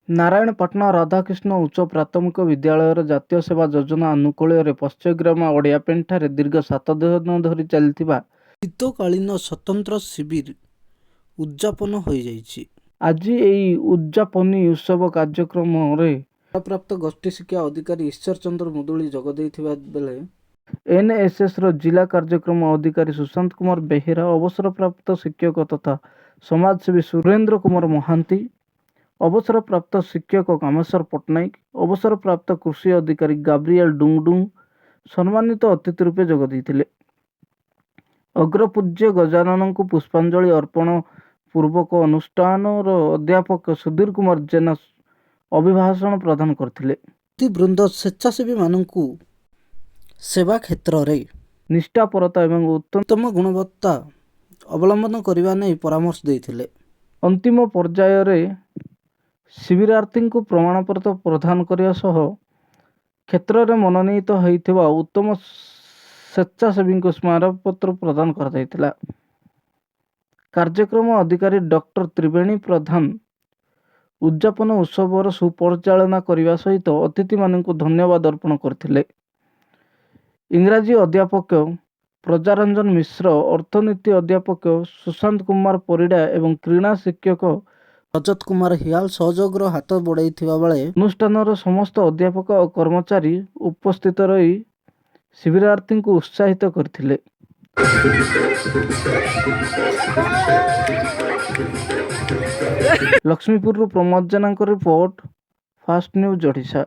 ନାରାୟଣପାଟଣା ରାଧାକୃଷ୍ଣ ଉଚ୍ଚ ପ୍ରାଥମିକ ବିଦ୍ୟାଳୟର ଜାତୀୟ ସେବା ଯୋଜନା ଆନୁକୂଲ୍ୟରେ ପଶ୍ଚଗ୍ରାମ ଓଡ଼ିଆପେଣ୍ଠାରେ ଦୀର୍ଘ 7 ଦିନ ଧରି ଚାଲିଥିବା ଶୀତକାଳୀନ ସ୍ୱତନ୍ତ୍ର ଶିବିର ଉଦ୍ଯାପନ ହୋଇଯାଇଛି। ଆଜି ଏହି ଉଦ୍ଯାପନୀ ଉତ୍ସବ କାର୍ଯ୍ୟକ୍ରମରେ ଭାରପ୍ରାପ୍ତ ଗୋଷ୍ଠୀ ଶିକ୍ଷା ଅଧିକାରୀ ଈଶ୍ୱର ଚନ୍ଦ୍ର ମୁଦୁଳି ଯୋଗ ଦେଇଥିବା ବେଳେ ଏନ୍ଏସ୍ଏସ୍ର ଜିଲ୍ଲା କାର୍ଯ୍ୟକ୍ରମ ଅଧିକାରୀ ସୁଶାନ୍ତ କୁମାର ବେହେରା, ଅବସରପ୍ରାପ୍ତ ଶିକ୍ଷକ ତଥା ସମାଜସେବୀ ସୁରେନ୍ଦ୍ର କୁମାର ମହାନ୍ତି, ଅବସରପ୍ରାପ୍ତ ଶିକ୍ଷକ କାମେଶ୍ୱର ପଟ୍ଟନାୟକ, ଅବସରପ୍ରାପ୍ତ କୃଷି ଅଧିକାରୀ ଗାବ୍ରିଏଲ ଡୁଙ୍ଗଡୁଙ୍ଗ ସମ୍ମାନିତ ଅତିଥି ରୂପେ ଯୋଗ ଦେଇଥିଲେ। ଅଗ୍ରପୂଜ୍ୟ ଗଜାନନଙ୍କୁ ପୁଷ୍ପାଞ୍ଜଳି ଅର୍ପଣ ପୂର୍ବକ ଅନୁଷ୍ଠାନର ଅଧ୍ୟାପକ ସୁଧୀର କୁମାର ଜେନା ଅଭିଭାଷଣ ପ୍ରଦାନ କରିଥିଲେ। ଅତିଥିବୃନ୍ଦ ସ୍ୱେଚ୍ଛାସେବୀମାନଙ୍କୁ ସେବା କ୍ଷେତ୍ରରେ ନିଷ୍ଠାପରତା ଏବଂ ଉତ୍ତମ ଗୁଣବତ୍ତା ଅବଲମ୍ବନ କରିବା ନେଇ ପରାମର୍ଶ ଦେଇଥିଲେ। ଅନ୍ତିମ ପର୍ଯ୍ୟାୟରେ ଶିବିରାର୍ଥୀଙ୍କୁ ପ୍ରମାଣପତ୍ର ପ୍ରଦାନ କରିବା ସହ କ୍ଷେତ୍ରରେ ମନୋନୀତ ହୋଇଥିବା ଉତ୍ତମ ସ୍ୱେଚ୍ଛାସେବୀଙ୍କୁ ସ୍ମାରକପତ୍ର ପ୍ରଦାନ କରାଯାଇଥିଲା। କାର୍ଯ୍ୟକ୍ରମ ଅଧିକାରୀ ଡକ୍ଟର ତ୍ରିବେଣୀ ପ୍ରଧାନ ଉଦ୍ଯାପନ ଉତ୍ସବର ସୁପରିଚାଳନା କରିବା ସହିତ ଅତିଥିମାନଙ୍କୁ ଧନ୍ୟବାଦ ଅର୍ପଣ କରିଥିଲେ। ଇଂରାଜୀ ଅଧ୍ୟାପକ ପ୍ରଜାରଞ୍ଜନ ମିଶ୍ର, ଅର୍ଥନୀତି ଅଧ୍ୟାପକ ସୁଶାନ୍ତ କୁମାର ପରିଡ଼ା ଏବଂ କ୍ରୀଡ଼ା ଶିକ୍ଷକ ରଜତ କୁମାର ହିଆଲ ସହଯୋଗର ହାତ ବଢ଼ାଇଥିବା ବେଳେ ଅନୁଷ୍ଠାନର ସମସ୍ତ ଅଧ୍ୟାପକ ଓ କର୍ମଚାରୀ ଉପସ୍ଥିତ ରହି ଶିବିରାର୍ଥୀଙ୍କୁ ଉତ୍ସାହିତ କରିଥିଲେ। ଲକ୍ଷ୍ମୀପୁରରୁ ପ୍ରମୋଦ ଜେନାଙ୍କ ରିପୋର୍ଟ, ଫାଷ୍ଟ ନ୍ୟୁଜ୍ ଓଡ଼ିଶା।